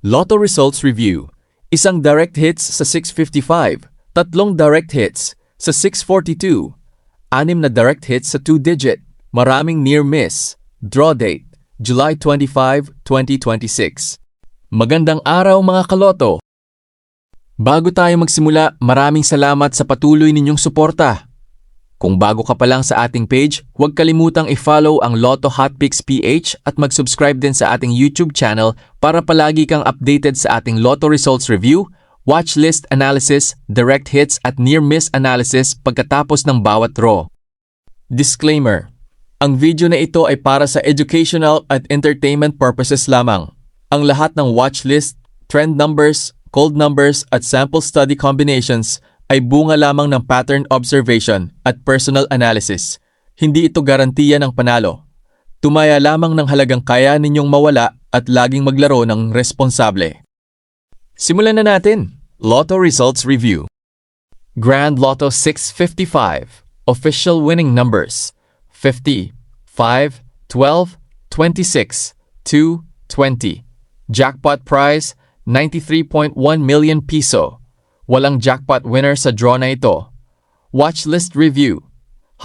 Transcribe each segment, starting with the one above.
Lotto Results Review. Isang direct hits sa 655, tatlong direct hits sa 642, anim na direct hits sa 2-digit, maraming near miss. Draw date, July 25, 2026. Magandang araw mga kaloto! Bago tayo magsimula, maraming salamat sa patuloy ninyong suporta. Kung bago ka pa lang sa ating page, huwag kalimutang i-follow ang Lotto Hotpicks PH at mag-subscribe din sa ating YouTube channel para palagi kang updated sa ating Lotto Results Review, watch list analysis, direct hits at near miss analysis pagkatapos ng bawat draw. Disclaimer: ang video na ito ay para sa educational at entertainment purposes lamang. Ang lahat ng watch list, trend numbers, cold numbers at sample study combinations ay bunga lamang ng pattern observation at personal analysis. Hindi ito garantiya ng panalo. Tumaya lamang ng halagang kaya ninyong mawala at laging maglaro ng responsable. Simulan na natin! Lotto Results Review. Grand Lotto 655. Official winning numbers: 50, 5, 12, 26, 2, 20. Jackpot prize, 93.1 million piso. Walang jackpot winner sa draw na ito. Watch list review.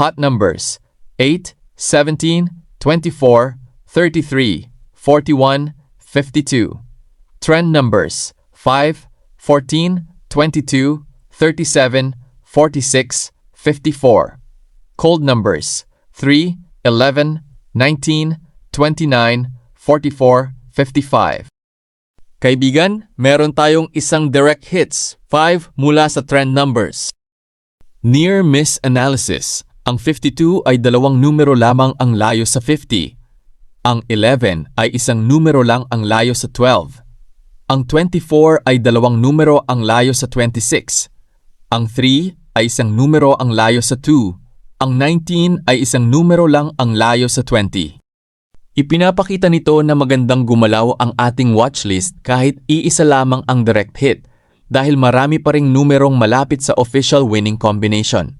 Hot numbers: 8, 17, 24, 33, 41, 52. Trend numbers: 5, 14, 22, 37, 46, 54. Cold numbers: 3, 11, 19, 29, 44, 55. Kaibigan, meron tayong isang direct hits, 5 mula sa trend numbers. Near miss analysis. Ang 52 ay dalawang numero lamang ang layo sa 50. Ang 11 ay isang numero lang ang layo sa 12. Ang 24 ay dalawang numero ang layo sa 26. Ang 3 ay isang numero ang layo sa 2. Ang 19 ay isang numero lang ang layo sa 20. Ipinapakita nito na magandang gumalaw ang ating watchlist kahit iisa lamang ang direct hit dahil marami pa ring numerong malapit sa official winning combination.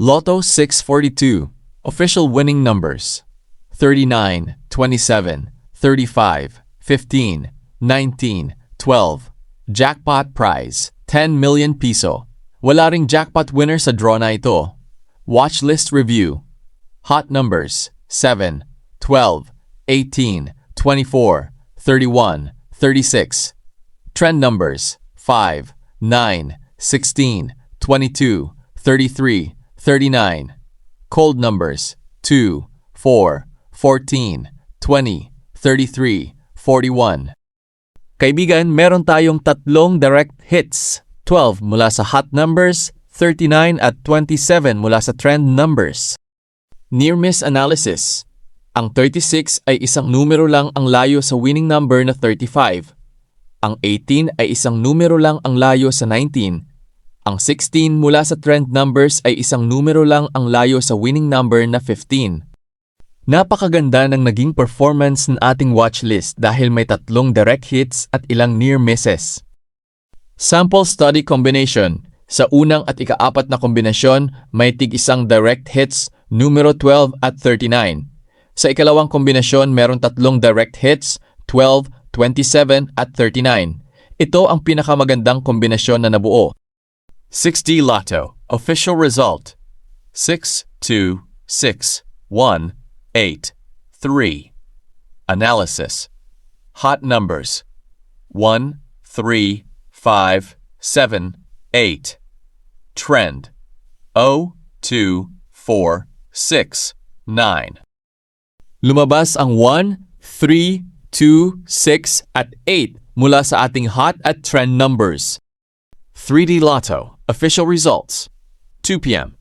Lotto 642. Official winning numbers: 39, 27, 35, 15, 19, 12. Jackpot prize, 10 million piso. Wala ring jackpot winner sa draw na ito. Watchlist review. Hot numbers: 7, 12, 18, 24, 31, 36. Trend numbers: 5, 9, 16, 22, 33, 39. Cold numbers: 2, 4, 14, 20, 33, 41. Kaibigan, meron tayong tatlong direct hits. 12 mula sa hot numbers, 39 at 27 mula sa trend numbers. Near miss analysis. Ang 36 ay isang numero lang ang layo sa winning number na 35. Ang 18 ay isang numero lang ang layo sa 19. Ang 16 mula sa trend numbers ay isang numero lang ang layo sa winning number na 15. Napakaganda ng naging performance ng ating watchlist dahil may tatlong direct hits at ilang near misses. Sample study combination. Sa unang at ika-4 na kombinasyon, may tig-isang direct hits, numero 12 at 39. Sa ikalawang kombinasyon, meron tatlong direct hits, 12, 27 at 39. Ito ang pinakamagandang kombinasyon na nabuo. 6D Lotto. Official result: 6, 2, 6, 1, 8, 3. Analysis. Hot numbers: 1, 3, 5, 7, 8. Trend: 0, 2, 4, 6, 9. Lumabas ang 1, 3, 2, 6 at 8 mula sa ating hot at trend numbers. 3D Lotto. Official results: 2 p.m.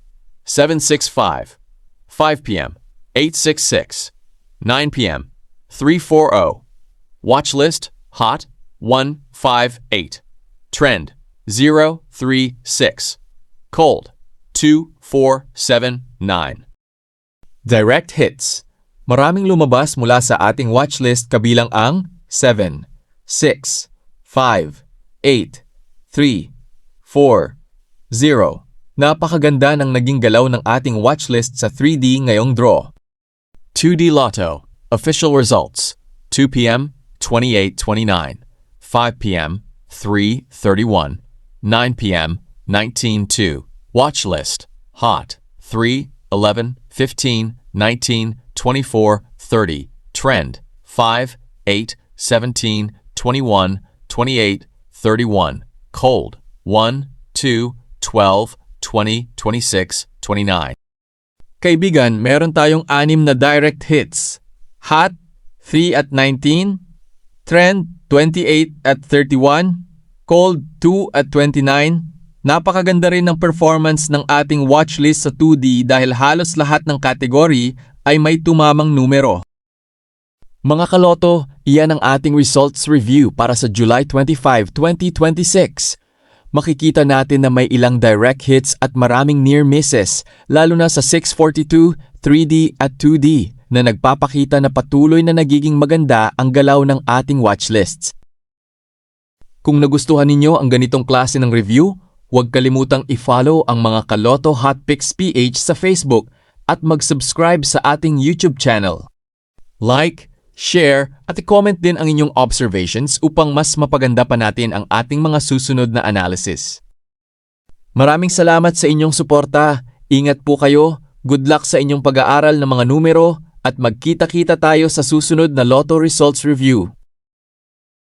765, 5 p.m. 866, 9 p.m. 340. Watch list: hot 158. Trend 036. Cold 2479. Direct hits. Maraming lumabas mula sa ating watchlist kabilang ang 7, 6, 5, 8, 3, 4, 0. Napakaganda ng naging galaw ng ating watchlist sa 3D ngayong draw. 2D Lotto. Official results: 2 p.m. 2829, 5 p.m., 3:31, 9 p.m., 19:02. Watch list. Hot, 3, 11, 15, 19, 24, 30. Trend, 5, 8, 17, 21, 28, 31. Cold, 1, 2, 12, 20, 26, 29. Kaibigan, meron tayong 6 na direct hits. Hot, 3 at 19. Trend, 28 at 31. Cold, 2 at 29. Napakaganda rin ng performance ng ating watchlist sa 2D dahil halos lahat ng kategory ay may tumamang numero. Mga kaloto, iyan ang ating results review para sa July 25, 2026. Makikita natin na may ilang direct hits at maraming near misses, lalo na sa 642, 3D at 2D na nagpapakita na patuloy na nagiging maganda ang galaw ng ating watchlists. Kung nagustuhan ninyo ang ganitong klase ng review, huwag kalimutang i-follow ang mga Kaloto Hotpicks PH sa Facebook at mag-subscribe sa ating YouTube channel. Like, share at i-comment din ang inyong observations upang mas mapaganda pa natin ang ating mga susunod na analysis. Maraming salamat sa inyong suporta. Ingat po kayo, good luck sa inyong pag-aaral ng mga numero at magkita-kita tayo sa susunod na Lotto Results Review.